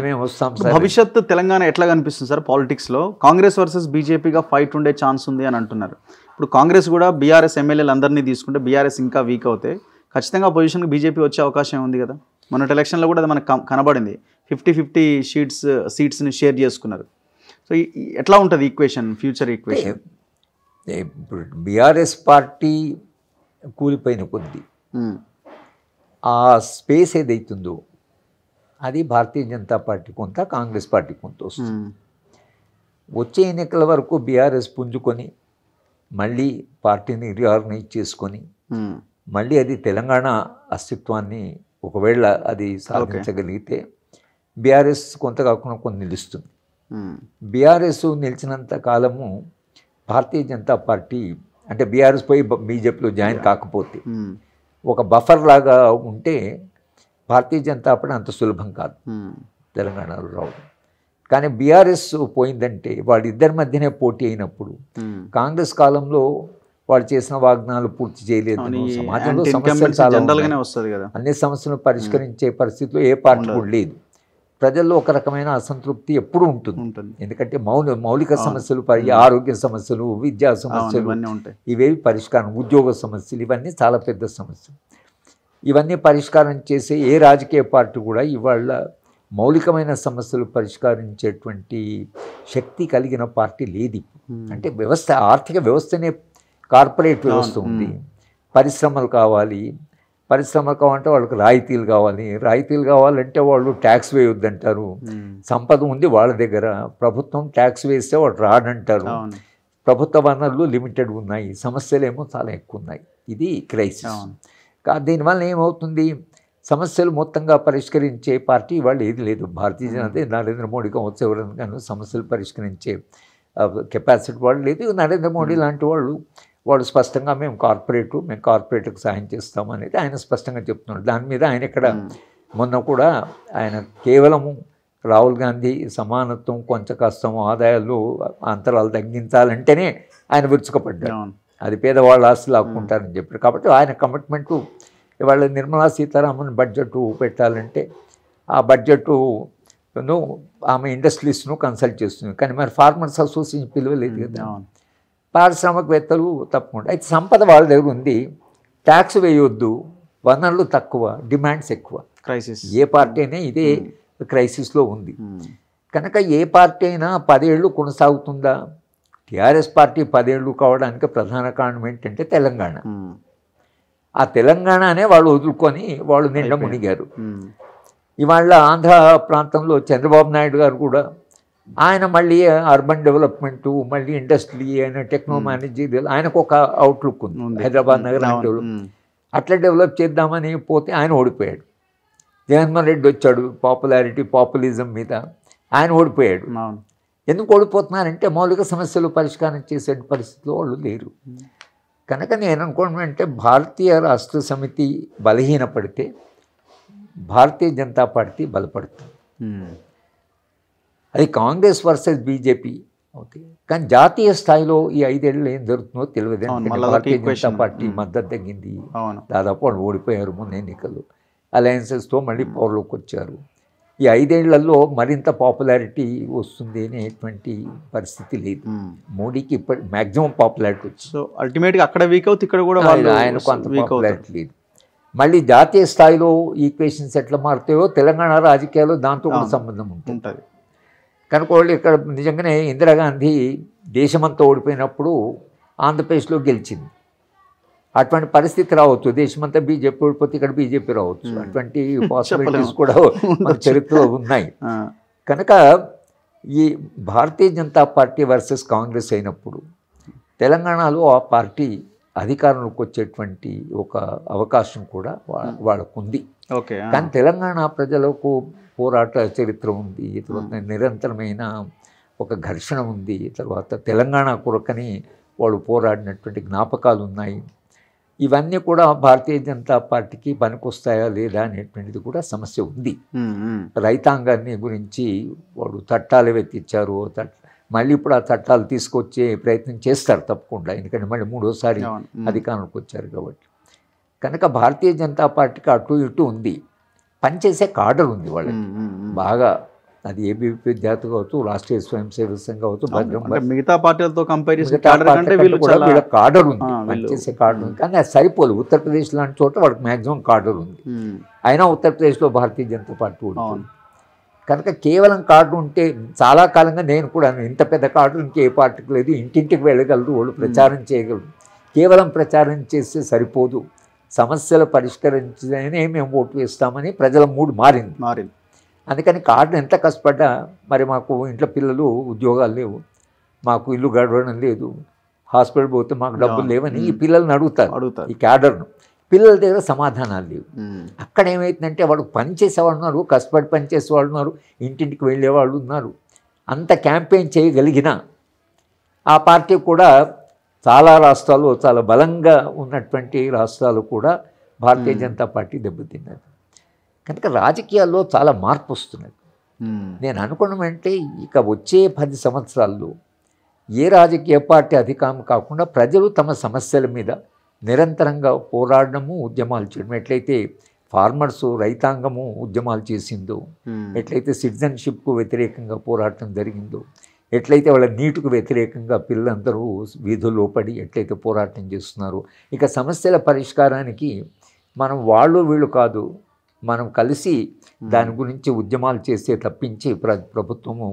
మేము వస్తాం సార్. భవిష్యత్తు తెలంగాణ ఎట్లా కనిపిస్తుంది సార్ పాలిటిక్స్లో? కాంగ్రెస్ వర్సెస్ బీజేపీగా ఫైట్ ఉండే ఛాన్స్ ఉంది అని అంటున్నారు. ఇప్పుడు కాంగ్రెస్ కూడా బీఆర్ఎస్ ఎమ్మెల్యేలు అందరినీ తీసుకుంటే బీఆర్ఎస్ ఇంకా వీక్ అవుతే ఖచ్చితంగా పొజిషన్కి బీజేపీ వచ్చే అవకాశం ఉంది కదా. మొన్నటి ఎలక్షన్లో కూడా అది మనకు కనబడింది. 50-50 సీట్స్ని షేర్ చేసుకున్నారు. సో ఎట్లా ఉంటుంది ఈక్వేషన్, ఫ్యూచర్ ఈక్వేషన్? ఇప్పుడు బీఆర్ఎస్ పార్టీ కూలిపోయిన కొద్దీ ఆ స్పేస్ ఏదైతుందో అది భారతీయ జనతా పార్టీ కొంత, కాంగ్రెస్ పార్టీ కొంత వస్తుంది. వచ్చే ఎన్నికల వరకు బీఆర్ఎస్ పుంజుకొని మళ్ళీ పార్టీని రీఆర్గనైజ్ చేసుకొని మళ్ళీ అది తెలంగాణ అస్తిత్వాన్ని ఒకవేళ అది సాధించగలిగితే బీఆర్ఎస్ కొంత కాకుండా కొన్ని నిలుస్తుంది. బీఆర్ఎస్ నిలిచినంత కాలము భారతీయ జనతా పార్టీ అంటే బీఆర్ఎస్ పోయి బీజేపీలో జాయిన్ కాకపోతే ఒక బఫర్ లాగా ఉంటే భారతీయ జనతా పార్టీ అంత సులభం కాదు తెలంగాణలో రావడం. కానీ బీఆర్ఎస్ పోయిందంటే వాళ్ళిద్దరి మధ్యనే పోటీ అయినప్పుడు కాంగ్రెస్ కాలంలో వాళ్ళు చేసిన వాగ్దానాలు పూర్తి చేయలేదు, సమాజంలో సమస్యలు చాలా అన్ని సమస్యలను పరిష్కరించే పరిస్థితిలో ఏ పార్టీ కూడా లేదు. ప్రజల్లో ఒక రకమైన అసంతృప్తి ఎప్పుడూ ఉంటుంది. ఎందుకంటే మౌలిక సమస్యలు, ఆరోగ్య సమస్యలు, విద్యా సమస్యలు ఇవేవి పరిష్కారం, ఉద్యోగ సమస్యలు ఇవన్నీ చాలా పెద్ద సమస్యలు. ఇవన్నీ పరిష్కారం చేసే ఏ రాజకీయ పార్టీ కూడా ఇవాళ మౌలికమైన సమస్యలు పరిష్కరించేటువంటి శక్తి కలిగిన పార్టీ లేదు. అంటే వ్యవస్థ, ఆర్థిక వ్యవస్థనే కార్పొరేట్ వ్యవస్థ ఉంది. పరిశ్రమలు కావాలి, పరిశ్రమలు కావాలంటే వాళ్ళకి రాయితీలు కావాలి, రాయితీలు కావాలంటే వాళ్ళు ట్యాక్స్ వేయొద్దంటారు. సంపద ఉంది వాళ్ళ దగ్గర, ప్రభుత్వం ట్యాక్స్ వేస్తే వాళ్ళు రాడంటారు. ప్రభుత్వ వనరులు లిమిటెడ్ ఉన్నాయి, సమస్యలు ఏమో చాలా ఎక్కువ ఉన్నాయి. ఇది క్రైసిస్. దీనివల్ల ఏమవుతుంది, సమస్యలు మొత్తంగా పరిష్కరించే పార్టీ వాళ్ళు ఏది లేదు. భారతీయ జనతా నరేంద్ర మోడీ కావచ్చు, ఎవరైనా సమస్యలు పరిష్కరించే కెపాసిటీ వాళ్ళు లేదు. నరేంద్ర మోడీ లాంటి వాళ్ళు స్పష్టంగా మేము కార్పొరేట్కి సహాయం చేస్తాం అనేది ఆయన స్పష్టంగా చెప్తున్నాడు. దాని మీద ఆయన ఇక్కడ మొన్న కూడా ఆయన కేవలము రాహుల్ గాంధీ సమానత్వం, కొంచెం కష్టం, ఆదాయాలు అంతరాలు తగ్గించాలంటేనే ఆయన విరుచుకుపడ్డాడు. అది పేదవాళ్ళ ఆస్తి లాక్కుంటారని చెప్పారు. కాబట్టి ఆయన కమిట్మెంటు ఇవాళ నిర్మలా సీతారామన్ బడ్జెట్ పెట్టాలంటే ఆ బడ్జెట్ను ఆమె ఇండస్ట్రీస్ను కన్సల్ట్ చేస్తుంది. కానీ మరి ఫార్మర్స్ అసోసియేషన్ పిలవలేదు కదా. పారిశ్రామికవేత్తలు తప్పకుండా అయితే సంపద వాళ్ళ దగ్గర ఉంది, ట్యాక్స్ వేయొద్దు, వనరులు తక్కువ, డిమాండ్స్ ఎక్కువ. క్రైసిస్ ఏ పార్టీ అయినా ఇదే క్రైసిస్లో ఉంది. కనుక ఏ పార్టీ అయినా 10 ఏళ్ళు కొనసాగుతుందా? టీఆర్ఎస్ పార్టీ 10 ఏళ్ళు కావడానికి ప్రధాన కారణం ఏంటంటే తెలంగాణ. ఆ తెలంగాణనే వాళ్ళు వదులుకొని వాళ్ళు నిండా మునిగారు. ఇవాళ ఆంధ్ర ప్రాంతంలో చంద్రబాబు నాయుడు గారు కూడా ఆయన మళ్ళీ అర్బన్ డెవలప్మెంటు, మళ్ళీ ఇండస్ట్రీ అయిన టెక్నో మేనేజర్, ఆయనకు ఒక అవుట్లుక్ ఉంది. హైదరాబాద్ నగరాన్ని అట్లా డెవలప్ చేద్దామని పోతే ఆయన ఓడిపోయాడు. జగన్మోహన్ రెడ్డి వచ్చాడు, పాపులిజం మీద ఆయన ఓడిపోయాడు. ఎందుకు ఓడిపోతున్నారంటే మౌలిక సమస్యలు పరిష్కారం చేసే పరిస్థితిలో వాళ్ళు లేరు. కనుక నేను అనుకోవడం భారతీయ రాష్ట్ర సమితి బలహీనపడితే భారతీయ జనతా పార్టీ బలపడుతుంది. అది కాంగ్రెస్ వర్సెస్ బీజేపీ అవుతాయి. కానీ జాతీయ స్థాయిలో ఈ 5 ఏళ్ళు ఏం జరుగుతుందో తెలియదు. భారతీయ జనతా పార్టీ మద్దతు తగ్గింది, దాదాపు వాళ్ళు ఓడిపోయారు మొన్న ఎన్నికలు. అలయన్సెస్తో మళ్ళీ పవర్లోకి వచ్చారు. ఈ 5 ఏళ్లలో మరింత పాపులారిటీ వస్తుంది అనేటువంటి పరిస్థితి లేదు. మోడీకి ఇప్పటి మ్యాక్సిమం పాపులారిటీ వచ్చింది. సో అల్టిమేట్గా అక్కడ వీక్ అవుతుంది, ఇక్కడ కూడా ఆయనకు అంత పాపులారిటీ లేదు. మళ్ళీ జాతీయ స్థాయిలో ఈక్వేషన్స్ ఎట్లా మారుతాయో తెలంగాణ రాజకీయాల్లో దాంతో కూడా సంబంధం ఉంటుంది. కనుక వాళ్ళు ఇక్కడ నిజంగానే ఇందిరాగాంధీ దేశమంతా ఓడిపోయినప్పుడు ఆంధ్రప్రదేశ్లో గెలిచింది. అటువంటి పరిస్థితి రావచ్చు, దేశమంతా బీజేపీ ఓడిపోతే ఇక్కడ బీజేపీ రావచ్చు. అటువంటి పాసిబిలిటీస్ కూడా మన చరిత్రలో ఉన్నాయి. కనుక ఈ భారతీయ జనతా పార్టీ వర్సెస్ కాంగ్రెస్ అయినప్పుడు తెలంగాణలో ఆ పార్టీ అధికారంలోకి వచ్చేటువంటి ఒక అవకాశం కూడా వాళ్ళకు ఉంది. కానీ తెలంగాణ ప్రజలకు పోరాట చరిత్ర ఉంది, తర్వాత నిరంతరమైన ఒక ఘర్షణ ఉంది, తర్వాత తెలంగాణ కొరకని వాళ్ళు పోరాడినటువంటి జ్ఞాపకాలు ఉన్నాయి. ఇవన్నీ కూడా భారతీయ జనతా పార్టీకి పనికొస్తాయా లేదా అనేటువంటిది కూడా సమస్య ఉంది. రైతాంగాన్ని గురించి వాళ్ళు చట్టాలు తెచ్చారు, మళ్ళీ ఇప్పుడు ఆ చట్టాలు తీసుకొచ్చే ప్రయత్నం చేస్తారు తప్పకుండా, ఎందుకంటే మళ్ళీ 3వసారి అధికారంలోకి వచ్చారు కాబట్టి. కనుక భారతీయ జనతా పార్టీకి అటు ఇటు ఉంది, పనిచేసే కాడర్ ఉంది వాళ్ళకి, బాగా అది ఏబీవీపీ విద్యార్థి కావచ్చు, రాష్ట్రీయ స్వయం సేవక సంఘం కావచ్చు, భద్రం అంటే మిగతా పార్టీలతో కంపేర్ చేస్తే మిగతా cadre కంటే వీళ్ళు కూడా చాలా వీళ్ళ కార్డర్ ఉంది, వీళ్ళు- పనిచేసే కార్డర్ ఉంది. కానీ అది సరిపోదు. ఉత్తరప్రదేశ్ లాంటి చోట వాడికి మ్యాక్సిమం కార్డర్ ఉంది. అయినా ఉత్తరప్రదేశ్లో భారతీయ జనతా పార్టీ ఓడిపోయింది. కనుక కేవలం కార్డు ఉంటే, చాలా కాలంగా నేను కూడా ఇంత పెద్ద కార్డు ఇంకే పార్టీకి లేదు, ఇంటింటికి వెళ్ళగలరు, వాళ్ళు ప్రచారం చేయగలరు. కేవలం ప్రచారం చేస్తే సరిపోదు, సమస్యలు పరిష్కరించనే మేము ఓటు వేస్తామని ప్రజల మూడు మారింది. అందుకని కార్డు ఎంత కష్టపడ్డా, మరి మాకు ఇంట్లో పిల్లలు ఉద్యోగాలు లేవు, మాకు ఇల్లు గడవడం లేదు, హాస్పిటల్ పోతే మాకు డబ్బులు లేవని ఈ పిల్లల్ని అడుగుతారు. ఈ క్యాడర్ను పిల్లల దగ్గర సమాధానాలు లేవు. అక్కడ ఏమవుతుందంటే వాడు పని చేసేవాళ్ళు ఉన్నారు, కష్టపడి పని చేసేవాళ్ళు ఉన్నారు, ఇంటింటికి వెళ్ళేవాళ్ళు ఉన్నారు. అంత క్యాంపెయిన్ చేయగలిగిన ఆ పార్టీ కూడా చాలా రాష్ట్రాలు, చాలా బలంగా ఉన్నటువంటి రాష్ట్రాలు కూడా భారతీయ జనతా పార్టీ దెబ్బతిన్నది. కనుక రాజకీయాల్లో చాలా మార్పు వస్తున్నది. నేను అనుకున్నామంటే ఇక వచ్చే 10 సంవత్సరాల్లో ఏ రాజకీయ పార్టీ అధికారం కాకుండా ప్రజలు తమ సమస్యల మీద నిరంతరంగా పోరాడము, ఉద్యమాలు చేయడం, ఎట్లయితే ఫార్మర్సు, రైతాంగము ఉద్యమాలు చేసిందో, ఎట్లయితే సిటిజన్షిప్కు వ్యతిరేకంగా పోరాటం జరిగిందో, ఎట్లయితే వాళ్ళ నీటికి వ్యతిరేకంగా పిల్లలందరూ వీధుల్లో పడి ఎట్లయితే పోరాటం చేస్తున్నారో, ఇక సమస్యల పరిష్కారానికి మనం వాళ్ళు వీళ్ళు కాదు, మనం కలిసి దాని గురించి ఉద్యమాలు చేస్తే తప్పించి ప్రభుత్వము